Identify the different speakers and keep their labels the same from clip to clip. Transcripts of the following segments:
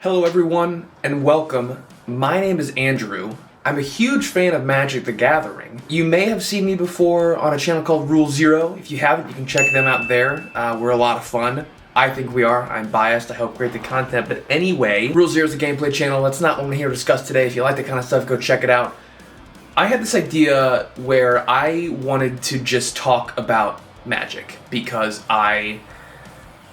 Speaker 1: Hello everyone, and welcome. My name is Andrew. I'm a huge fan of Magic the Gathering. You may have seen me before on a channel called Rule Zero. If you haven't, you can check them out there. We're a lot of fun. I think we are. I'm biased. I help create the content. But anyway, Rule Zero is a gameplay channel. That's not what we're here to discuss today. If you like that kind of stuff, go check it out. I had this idea where I wanted to just talk about Magic because I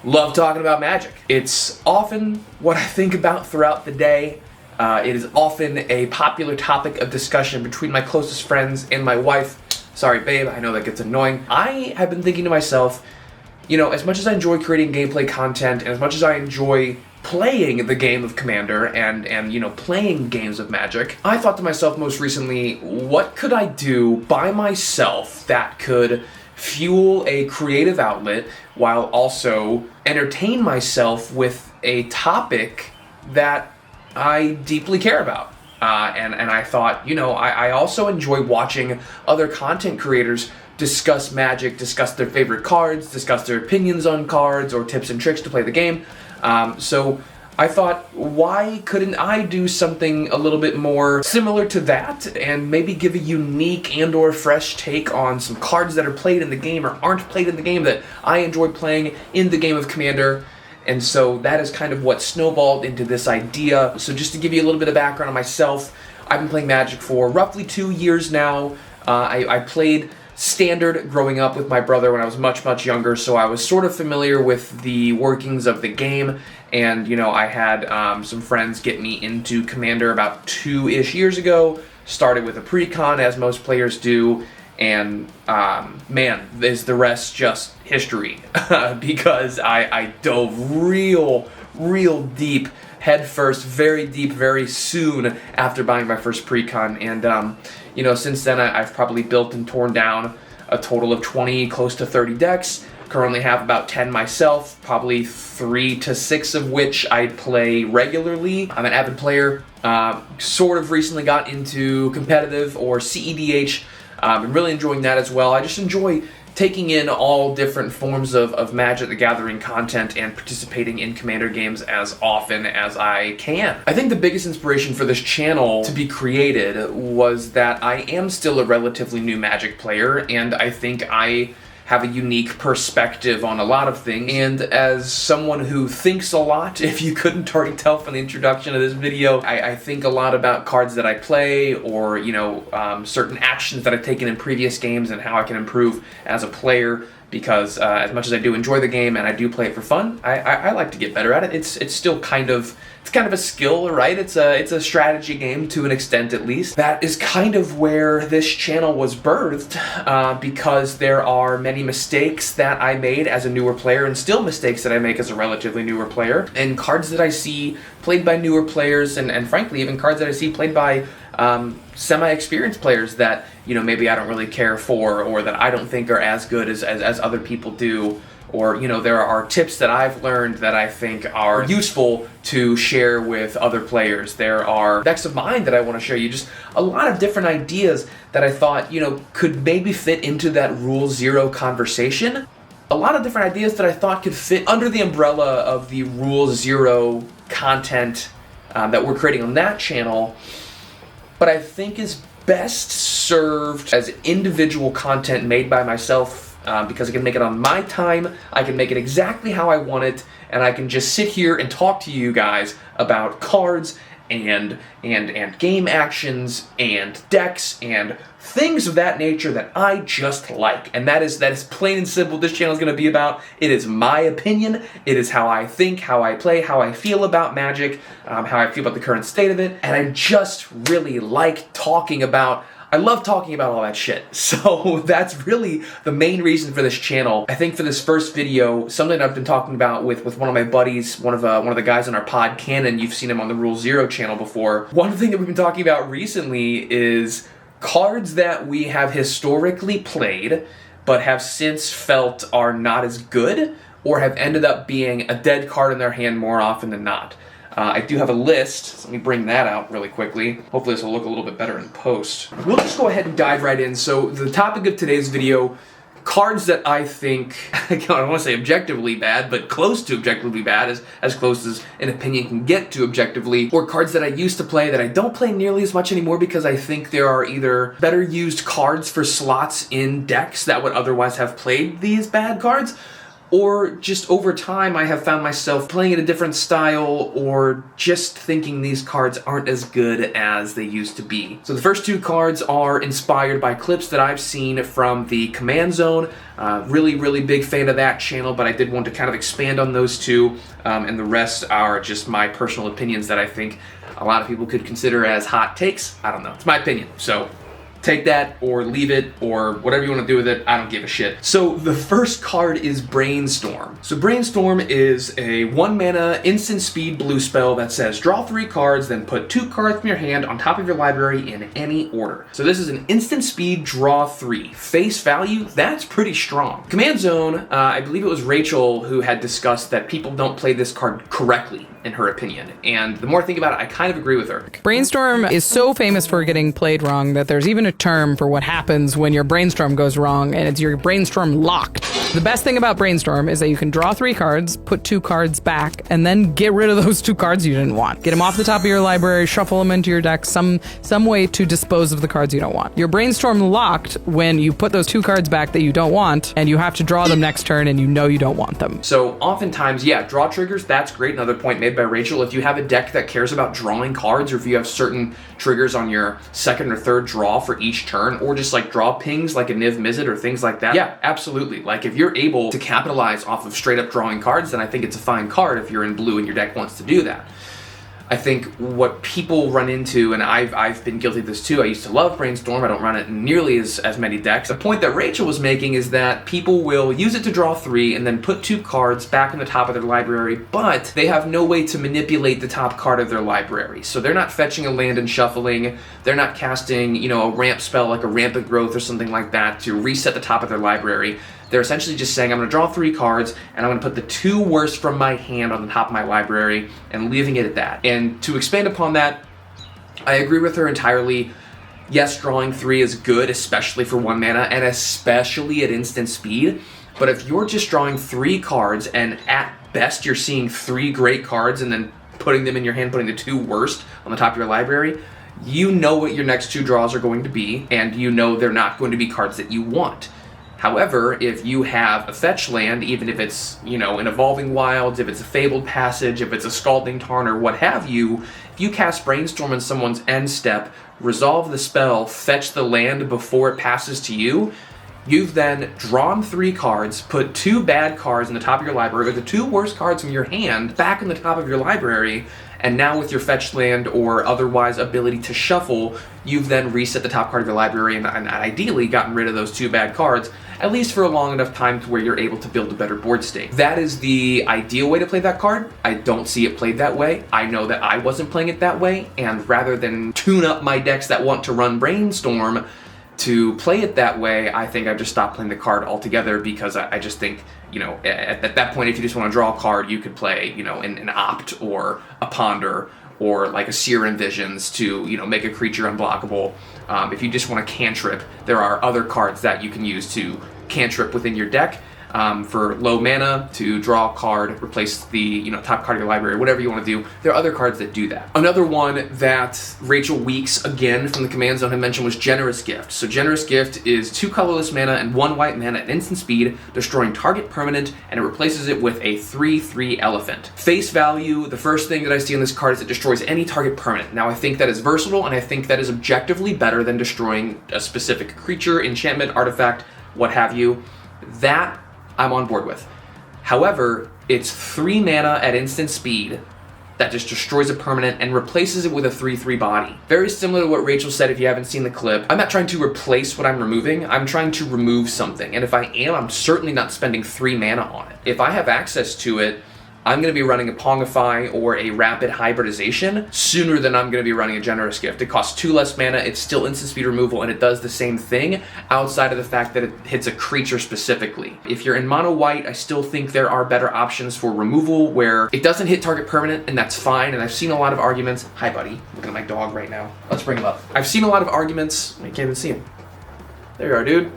Speaker 1: love talking about Magic. It's often what I think about throughout the day. It is often a popular topic of discussion between my closest friends and my wife. Sorry, babe, I know that gets annoying. I have been thinking to myself, you know, as much as I enjoy creating gameplay content, and as much as I enjoy playing the game of Commander and you know, playing games of Magic, I thought to myself most recently, what could I do by myself that could fuel a creative outlet while also entertain myself with a topic that I deeply care about. And I thought, you know, I also enjoy watching other content creators discuss Magic, discuss their favorite cards, discuss their opinions on cards or tips and tricks to play the game. So I thought, why couldn't I do something a little bit more similar to that and maybe give a unique and or fresh take on some cards that are played in the game or aren't played in the game that I enjoy playing in the game of Commander. And so that is kind of what snowballed into this idea. So just to give you a little bit of background on myself, I've been playing Magic for roughly 2 years now. I played Standard growing up with my brother when I was much younger, so I was sort of familiar with the workings of the game. And you know, I had some friends get me into Commander about 2-ish years ago. Started with a pre-con, as most players do, and man, is the rest just history. Because I dove real deep, head first, very deep, very soon after buying my first pre-con. And you know, since then I've probably built and torn down a total of 20, close to 30 decks. Currently have about 10 myself, probably 3 to 6 of which I play regularly. I'm an avid player, sort of recently got into competitive or CEDH. I'm really enjoying that as well. I just enjoy taking in all different forms of Magic the Gathering content and participating in Commander games as often as I can. I think the biggest inspiration for this channel to be created was that I am still a relatively new Magic player, and I think I have a unique perspective on a lot of things. And as someone who thinks a lot, if you couldn't already tell from the introduction of this video, I think a lot about cards that I play, or you know, certain actions that I've taken in previous games and how I can improve as a player. Because as much as I do enjoy the game and I do play it for fun, I like to get better at it. It's still kind of a skill, right? It's a strategy game to an extent, at least. That is kind of where this channel was birthed, because there are many mistakes that I made as a newer player, and still mistakes that I make as a relatively newer player, and cards that I see played by newer players, and frankly even cards that I see played by semi-experienced players that, you know, maybe I don't really care for, or that I don't think are as good as other people do. Or, you know, there are tips that I've learned that I think are useful to share with other players. There are decks of mine that I want to show you. Just a lot of different ideas that I thought, you know, could maybe fit into that Rule Zero conversation. A lot of different ideas that I thought could fit under the umbrella of the Rule Zero content that we're creating on that channel, but I think is best served as individual content made by myself. Because I can make it on my time, I can make it exactly how I want it, and I can just sit here and talk to you guys about cards and game actions and decks and things of that nature that I just like. And that is plain and simple what this channel is going to be about. It is my opinion. It is how I think, how I play, how I feel about Magic, how I feel about the current state of it, and I just really like talking about I love talking about all that shit. So that's really the main reason for this channel. I think for this first video, something I've been talking about with one of my buddies, one of the guys on our pod, Cannon. You've seen him on the Rule Zero channel before. One thing that we've been talking about recently is cards that we have historically played, but have since felt are not as good, or have ended up being a dead card in their hand more often than not. I do have a list, so let me bring that out really quickly. Hopefully this will look a little bit better in post. We'll just go ahead and dive right in. So the topic of today's video cards that I think, I don't want to say objectively bad, but close to objectively bad, as close as an opinion can get to objectively, or cards that I used to play that I don't play nearly as much anymore because I think there are either better used cards for slots in decks that would otherwise have played these bad cards, or just over time I have found myself playing in a different style, or just thinking these cards aren't as good as they used to be. So the first two cards are inspired by clips that I've seen from the Command Zone. Really big fan of that channel, but I did want to kind of expand on those two, and the rest are just my personal opinions that I think a lot of people could consider as hot takes. I don't know, it's my opinion, so take that or leave it or whatever you want to do with it. I don't give a shit. So the first card is Brainstorm. So Brainstorm is a 1-mana instant speed blue spell that says draw 3 cards, then put 2 cards from your hand on top of your library in any order. So this is an instant speed draw 3. Face value, that's pretty strong. Command Zone, I believe it was Rachel who had discussed that people don't play this card correctly, in her opinion. And the more I think about it, I kind of agree with her.
Speaker 2: Brainstorm is so famous for getting played wrong that there's even a term for what happens when your brainstorm goes wrong, and it's your brainstorm locked. The best thing about Brainstorm is that you can draw 3 cards, put 2 cards back, and then get rid of those 2 cards you didn't want. Get them off the top of your library, shuffle them into your deck, some way to dispose of the cards you don't want. Your Brainstorm locked when you put those 2 cards back that you don't want, and you have to draw them next turn, and you know you don't want them.
Speaker 1: So oftentimes, yeah, draw triggers, that's great. Another point made by Rachel. If you have a deck that cares about drawing cards, or if you have certain triggers on your second or third draw for each turn, or just like draw pings like a Niv Mizzet or things like that, yeah, absolutely. Like if you're able to capitalize off of straight up drawing cards, then I think it's a fine card if you're in blue and your deck wants to do that. I think what people run into, and I've been guilty of this too, I used to love Brainstorm, I don't run it in nearly as many decks. The point that Rachel was making is that people will use it to draw 3 and then put 2 cards back in the top of their library, but they have no way to manipulate the top card of their library. So they're not fetching a land and shuffling, they're not casting, a ramp spell like a Rampant Growth or something like that to reset the top of their library. They're essentially just saying, I'm going to draw 3 cards, and I'm going to put the 2 worst from my hand on the top of my library, and leaving it at that. And to expand upon that, I agree with her entirely. Yes, drawing 3 is good, especially for 1 mana, and especially at instant speed. But if you're just drawing 3 cards, and at best you're seeing 3 great cards, and then putting them in your hand, putting the 2 worst on the top of your library, you know what your next 2 draws are going to be, and you know they're not going to be cards that you want. However, if you have a fetch land, even if it's, an Evolving Wilds, if it's a Fabled Passage, if it's a Scalding Tarn, or what have you, if you cast Brainstorm on someone's end step, resolve the spell, fetch the land before it passes to you, you've then drawn 3 cards, put 2 bad cards in the top of your library, with the 2 worst cards from your hand back in the top of your library, and now with your fetch land or otherwise ability to shuffle, you've then reset the top card of your library and ideally gotten rid of those 2 bad cards, at least for a long enough time to where you're able to build a better board state. That is the ideal way to play that card. I don't see it played that way. I know that I wasn't playing it that way, and rather than tune up my decks that want to run Brainstorm to play it that way, I think I've just stopped playing the card altogether, because I just think, at that point, if you just want to draw a card, you could play, an Opt or a Ponder or like a Seer Visions to, make a creature unblockable. If you just want to cantrip, there are other cards that you can use to cantrip within your deck. For low mana, to draw a card, replace the top card of your library, whatever you want to do. There are other cards that do that. Another one that Rachel Weeks, again from the Command Zone, had mentioned was Generous Gift. So Generous Gift is 2 colorless mana and 1 white mana at instant speed, destroying target permanent, and it replaces it with a 3/3 elephant. Face value, the first thing that I see on this card is it destroys any target permanent. Now I think that is versatile, and I think that is objectively better than destroying a specific creature, enchantment, artifact, what have you. That I'm on board with. However, it's 3 mana at instant speed that just destroys a permanent and replaces it with a 3/3 body. Very similar to what Rachel said if you haven't seen the clip. I'm not trying to replace what I'm removing, I'm trying to remove something. And if I am, I'm certainly not spending 3 mana on it. If I have access to it, I'm going to be running a Pongify or a Rapid Hybridization sooner than I'm going to be running a Generous Gift. It costs 2 less mana, it's still instant speed removal, and it does the same thing outside of the fact that it hits a creature specifically. If you're in mono white, I still think there are better options for removal where it doesn't hit target permanent, and that's fine. And I've seen a lot of arguments. Hi, buddy. Looking at my dog right now. Let's bring him up. I've seen a lot of arguments. I can't even see him. There you are, dude.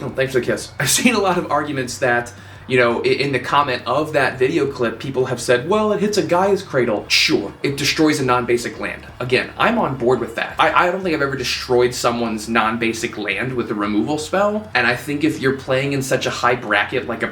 Speaker 1: Oh, thanks for the kiss. I've seen a lot of arguments that, you know, in the comment of that video clip, people have said, well, it hits a Gaia's Cradle. Sure, it destroys a non-basic land. Again, I'm on board with that. I don't think I've ever destroyed someone's non-basic land with a removal spell, and I think if you're playing in such a high bracket, like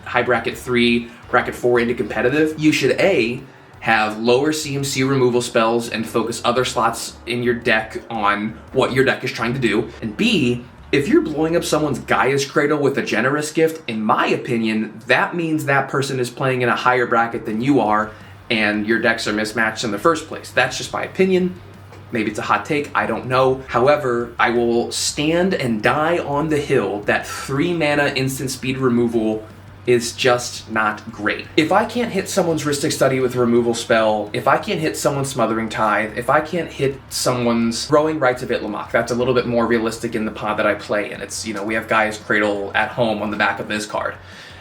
Speaker 1: high bracket 3, bracket 4 into competitive, you should A, have lower CMC removal spells and focus other slots in your deck on what your deck is trying to do, and B, if you're blowing up someone's Gaia's Cradle with a Generous Gift, in my opinion, that means that person is playing in a higher bracket than you are, and your decks are mismatched in the first place. That's just my opinion. Maybe it's a hot take, I don't know. However, I will stand and die on the hill that 3 mana instant speed removal is just not great. If I can't hit someone's Rhystic Study with a removal spell, if I can't hit someone's Smothering Tithe, if I can't hit someone's Growing Rites of Itlimoc, that's a little bit more realistic in the pod that I play in. It's, you know, we have Gaia's Cradle at home on the back of this card.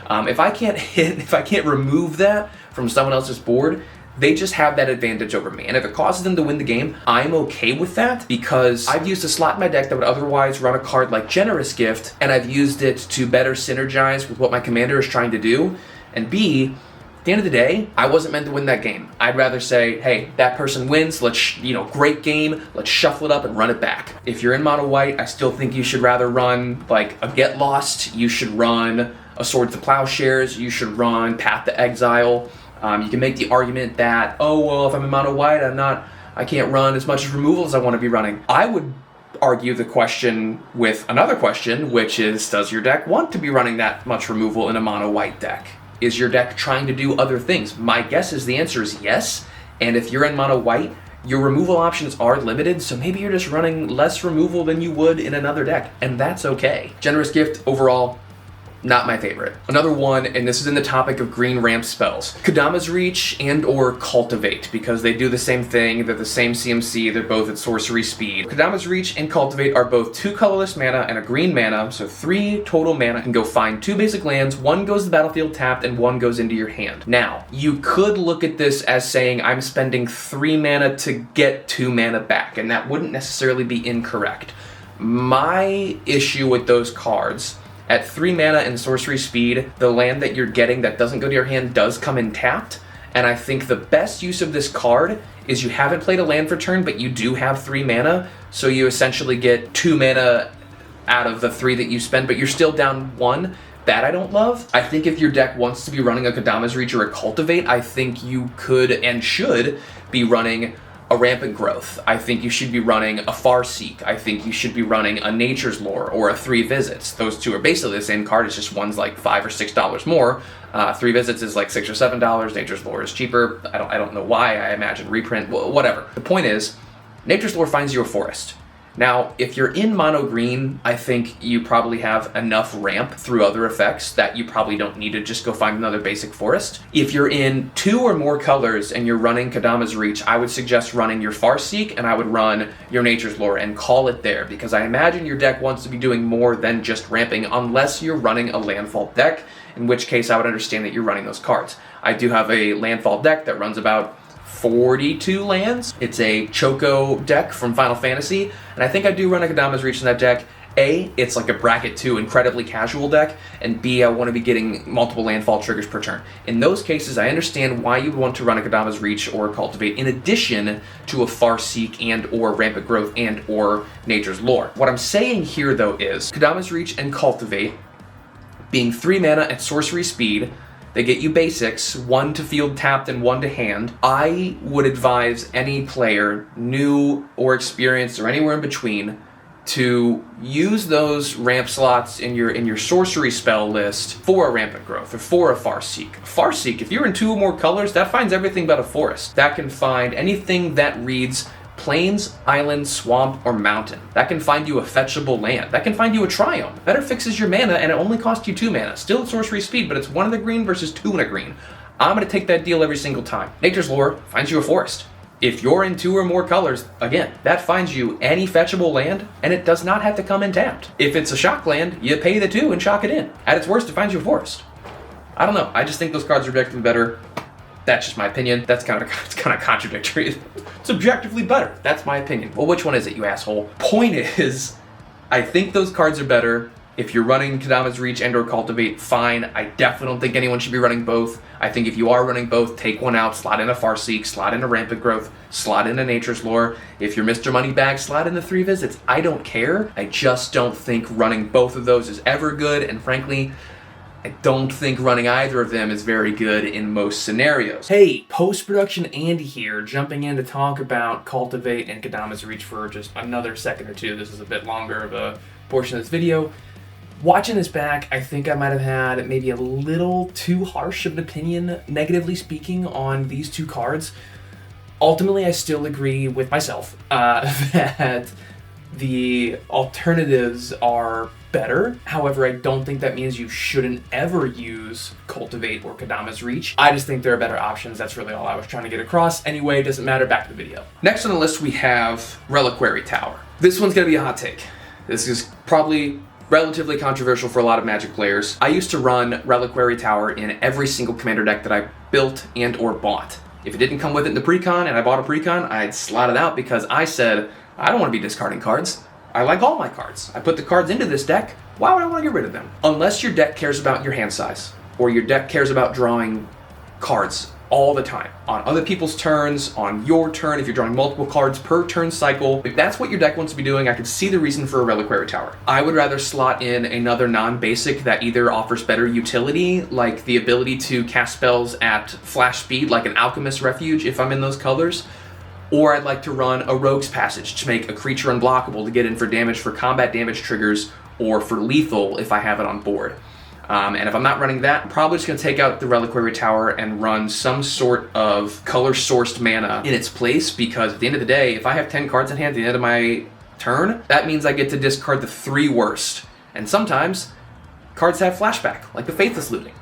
Speaker 1: If I can't remove that from someone else's board, they just have that advantage over me. And if it causes them to win the game, I'm okay with that because I've used a slot in my deck that would otherwise run a card like Generous Gift, and I've used it to better synergize with what my commander is trying to do. And B, at the end of the day, I wasn't meant to win that game. I'd rather say, hey, that person wins, let's, great game, let's shuffle it up and run it back. If you're in mono white, I still think you should rather run like a Get Lost, you should run a Swords to Plowshares, you should run Path to Exile. You can make the argument that, oh, well, if I'm in mono white, I can't run as much removal as I want to be running. I would argue the question with another question, which is, does your deck want to be running that much removal in a mono white deck? Is your deck trying to do other things? My guess is the answer is yes. And if you're in mono white, your removal options are limited, so maybe you're just running less removal than you would in another deck, and that's okay. Generous Gift, overall, not my favorite. Another one, and this is in the topic of green ramp spells, Kadama's Reach and or Cultivate, because they do the same thing, they're the same CMC, they're both at sorcery speed. Kadama's Reach and Cultivate are both 2 colorless mana and a green mana, so 3 total mana. You can go find 2 basic lands, 1 goes to the battlefield tapped and 1 goes into your hand. Now, you could look at this as saying I'm spending 3 mana to get 2 mana back, and that wouldn't necessarily be incorrect. My issue with those cards, at 3 mana and sorcery speed, the land that you're getting that doesn't go to your hand does come in tapped, and I think the best use of this card is you haven't played a land for turn, but you do have 3 mana, so you essentially get 2 mana out of the 3 that you spend, but you're still down 1. That I don't love. I think if your deck wants to be running a Kadama's Reach or a Cultivate, I think you could and should be running a Rampant Growth. I think you should be running a Farseek. I think you should be running a Nature's Lore or a 3 Visits. Those two are basically the same card, it's just one's like $5 or $6 more. 3 Visits is like $6 or $7, Nature's Lore is cheaper. I don't know why, I imagine reprint, whatever. The point is, Nature's Lore finds you a forest. Now, if you're in mono green, I think you probably have enough ramp through other effects that you probably don't need to just go find another basic forest. If you're in 2 or more colors and you're running Kadama's Reach, I would suggest running your Farseek and I would run your Nature's Lore and call it there, because I imagine your deck wants to be doing more than just ramping unless you're running a Landfall deck, in which case I would understand that you're running those cards. I do have a Landfall deck that runs about 42 lands. It's a Choco deck from Final Fantasy, and I think I do run a Kadama's Reach in that deck. A, it's like a bracket 2 incredibly casual deck, and B, I want to be getting multiple landfall triggers per turn. In those cases, I understand why you would want to run a Kadama's Reach or a Cultivate in addition to a Farseek and or Rampant Growth and or Nature's Lore. What I'm saying here though is Kadama's Reach and Cultivate being 3 mana at sorcery speed, they get you basics, 1 to field tapped and 1 to hand. I would advise any player, new or experienced or anywhere in between, to use those ramp slots in your sorcery spell list for a Rampant Growth or for a Farseek. Farseek, if you're in 2 or more colors, that finds everything but a forest. That can find anything that reads plains, island, swamp, or mountain. That can find you a fetchable land. That can find you a Triome. Better fixes your mana, and it only costs you 2 mana. Still at sorcery speed, but it's 1 in the green versus 2 in a green. I'm going to take that deal every single time. Nature's Lore finds you a forest. If you're in 2 or more colors, again, that finds you any fetchable land, and it does not have to come in tapped. If it's a shock land, you pay the 2 and shock it in. At its worst, it finds you a forest. I don't know. I just think those cards are objectively better. That's just my opinion. It's kind of contradictory. It's objectively better. That's my opinion. Well, which one is it, you asshole? Point is, I think those cards are better. If you're running Kadama's Reach and or Cultivate, fine. I definitely don't think anyone should be running both. I think if you are running both, take one out, slot in a Farseek, slot in a Rampant Growth, slot in a Nature's Lore. If you're Mr. Moneybag, slot in the 3 Visits. I don't care. I just don't think running both of those is ever good, and frankly, I don't think running either of them is very good in most scenarios. Hey, post-production Andy here, jumping in to talk about Cultivate and Kadama's Reach for just another second or two. This is a bit longer of a portion of this video. Watching this back, I think I might have had maybe a little too harsh of an opinion, negatively speaking, on these two cards. Ultimately, I still agree with myself that the alternatives are better. However, I don't think that means you shouldn't ever use Cultivate or Kadama's Reach. I just think there are better options. That's really all I was trying to get across. Anyway, it doesn't matter. Back to the video. Next on the list, we have Reliquary Tower. This one's going to be a hot take. This is probably relatively controversial for a lot of Magic players. I used to run Reliquary Tower in every single commander deck that I built and or bought. If it didn't come with it in the precon and I bought a precon, I'd slot it out because I said, I don't want to be discarding cards. I like all my cards. I put the cards into this deck. Why would I want to get rid of them? Unless your deck cares about your hand size, or your deck cares about drawing cards all the time. On other people's turns, on your turn, if you're drawing multiple cards per turn cycle. If that's what your deck wants to be doing, I could see the reason for a Reliquary Tower. I would rather slot in another non-basic that either offers better utility, like the ability to cast spells at flash speed, like an Alchemist Refuge if I'm in those colors, or I'd like to run a Rogue's Passage to make a creature unblockable to get in for damage for combat damage triggers or for lethal if I have it on board. And if I'm not running that, I'm probably just going to take out the Reliquary Tower and run some sort of color-sourced mana in its place, because at the end of the day, if I have 10 cards in hand at the end of my turn, that means I get to discard the 3 worst. And sometimes, cards have flashback, like the Faithless Looting.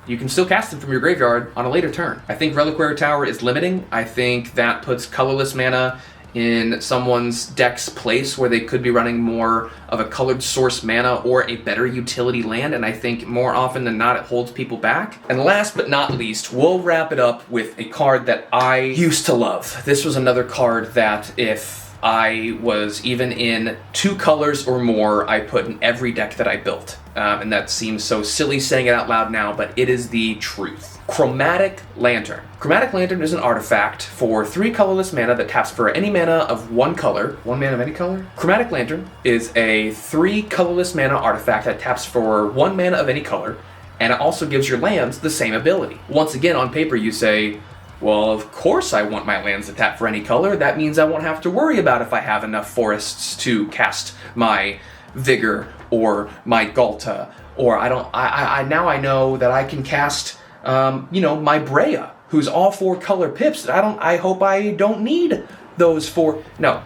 Speaker 1: You can still cast them from your graveyard on a later turn. I think Reliquary Tower is limiting. I think that puts colorless mana in someone's deck's place where they could be running more of a colored source mana or a better utility land, and I think more often than not it holds people back. And last but not least, we'll wrap it up with a card that I used to love. This was another card that if I was even in 2 colors or more, I put in every deck that I built. And that seems so silly saying it out loud now, but it is the truth. Chromatic Lantern. Chromatic Lantern is an artifact for 3 colorless mana that taps for any mana of 1 color. 1 mana of any color? Chromatic Lantern is a 3 colorless mana artifact that taps for 1 mana of any color, and it also gives your lands the same ability. Once again, on paper you say, well, of course I want my lands to tap for any color. That means I won't have to worry about if I have enough forests to cast my Vigor or my Galta, or now I know that I can cast my Breya, who's all 4 color pips. I hope I don't need those 4. No.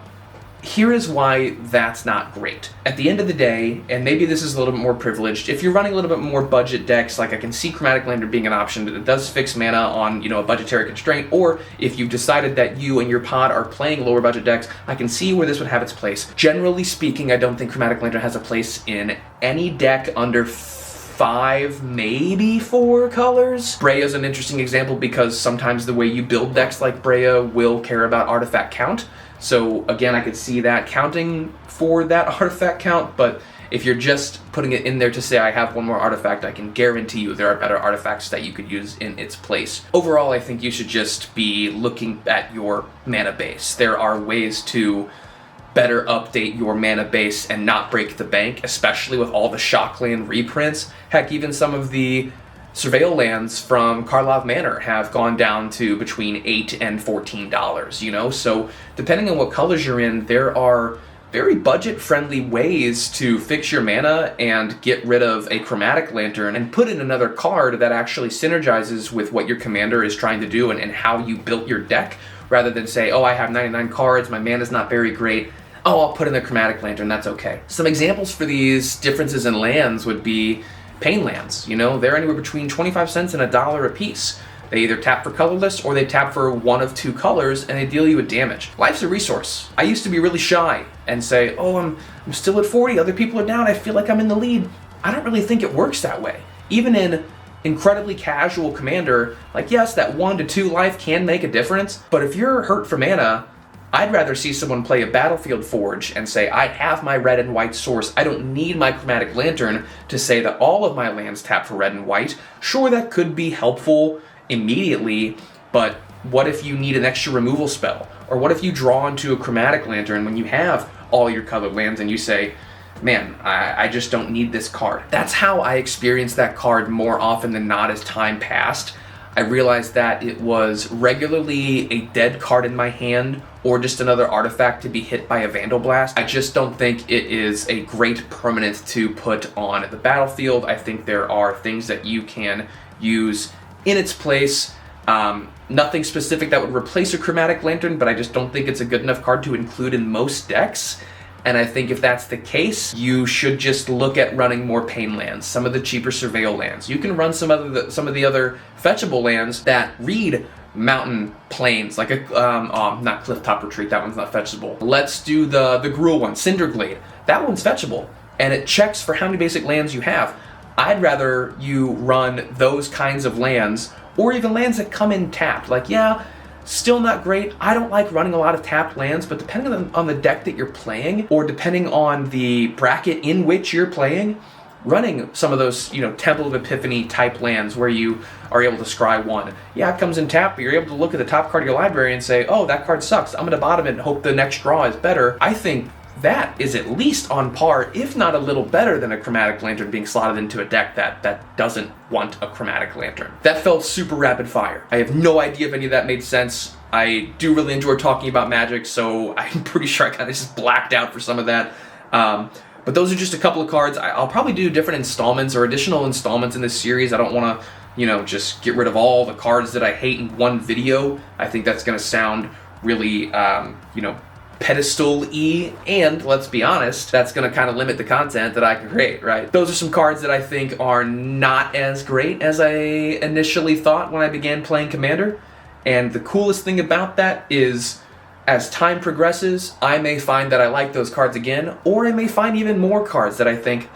Speaker 1: Here is why that's not great. At the end of the day, and maybe this is a little bit more privileged, if you're running a little bit more budget decks, like I can see Chromatic Lantern being an option that does fix mana on, a budgetary constraint, or if you've decided that you and your pod are playing lower budget decks, I can see where this would have its place. Generally speaking, I don't think Chromatic Lantern has a place in any deck under 5, maybe 4 colors. Breya is an interesting example because sometimes the way you build decks like Breya will care about artifact count. So again, I could see that counting for that artifact count, but if you're just putting it in there to say I have 1 more artifact, I can guarantee you there are better artifacts that you could use in its place. Overall, I think you should just be looking at your mana base. There are ways to better update your mana base and not break the bank, especially with all the Shockland reprints. Heck, even some of the Surveil lands from Karlov Manor have gone down to between $8 and $14, So depending on what colors you're in, there are very budget-friendly ways to fix your mana and get rid of a Chromatic Lantern and put in another card that actually synergizes with what your commander is trying to do and how you built your deck, rather than say, oh, I have 99 cards, my mana's not very great, oh, I'll put in the Chromatic Lantern, that's okay. Some examples for these differences in lands would be Pain lands. They're anywhere between 25 cents and $1 a piece. They either tap for colorless or they tap for 1 of 2 colors and they deal you with damage. Life's a resource. I used to be really shy and say, oh, I'm still at 40, other people are down, I feel like I'm in the lead. I don't really think it works that way. Even in incredibly casual commander, like yes, that 1 to 2 life can make a difference, but if you're hurt for mana, I'd rather see someone play a Battlefield Forge and say, I have my red and white source. I don't need my Chromatic Lantern to say that all of my lands tap for red and white. Sure, that could be helpful immediately, but what if you need an extra removal spell? Or what if you draw into a Chromatic Lantern when you have all your colored lands and you say, man, I just don't need this card. That's how I experienced that card more often than not as time passed. I realized that it was regularly a dead card in my hand or just another artifact to be hit by a Vandal Blast. I just don't think it is a great permanent to put on the battlefield. I think there are things that you can use in its place. Nothing specific that would replace a Chromatic Lantern, but I just don't think it's a good enough card to include in most decks. And I think if that's the case, you should just look at running more Pain lands, some of the cheaper Surveil lands. You can run some of the other fetchable lands that read Mountain Plains, like a not Clifftop Retreat. That one's not fetchable. Let's do the Gruul one, Cinderglade. That one's fetchable, and it checks for how many basic lands you have. I'd rather you run those kinds of lands, or even lands that come in tapped. Like, yeah, still not great. I don't like running a lot of tapped lands, but depending on the deck that you're playing, or depending on the bracket in which you're playing, running some of those, Temple of Epiphany type lands where you are able to scry one. Yeah, it comes in tapped, but you're able to look at the top card of your library and say, oh, that card sucks. I'm going to bottom it and hope the next draw is better. I think that is at least on par, if not a little better than a Chromatic Lantern being slotted into a deck that doesn't want a Chromatic Lantern. That felt super rapid fire. I have no idea if any of that made sense. I do really enjoy talking about Magic, so I'm pretty sure I kind of just blacked out for some of that. But those are just a couple of cards. I'll probably do different installments or additional installments in this series. I don't want to, just get rid of all the cards that I hate in one video. I think that's going to sound really, pedestal-y, and let's be honest, that's going to kind of limit the content that I can create, right? Those are some cards that I think are not as great as I initially thought when I began playing Commander, and the coolest thing about that is as time progresses, I may find that I like those cards again, or I may find even more cards that I think,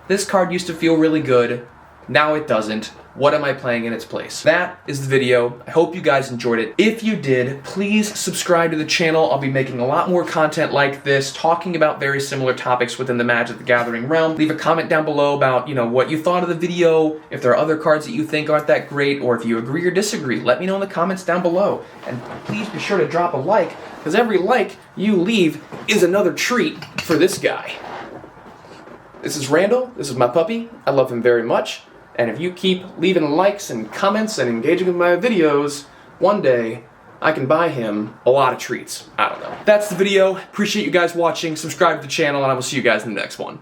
Speaker 1: this card used to feel really good, now it doesn't. What am I playing in its place? That is the video. I hope you guys enjoyed it. If you did, please subscribe to the channel. I'll be making a lot more content like this, talking about very similar topics within the Magic the Gathering realm. Leave a comment down below about, what you thought of the video, if there are other cards that you think aren't that great, or if you agree or disagree. Let me know in the comments down below. And please be sure to drop a like, because every like you leave is another treat for this guy. This is Randall. This is my puppy. I love him very much. And if you keep leaving likes and comments and engaging with my videos, one day I can buy him a lot of treats. I don't know. That's the video. Appreciate you guys watching. Subscribe to the channel, and I will see you guys in the next one.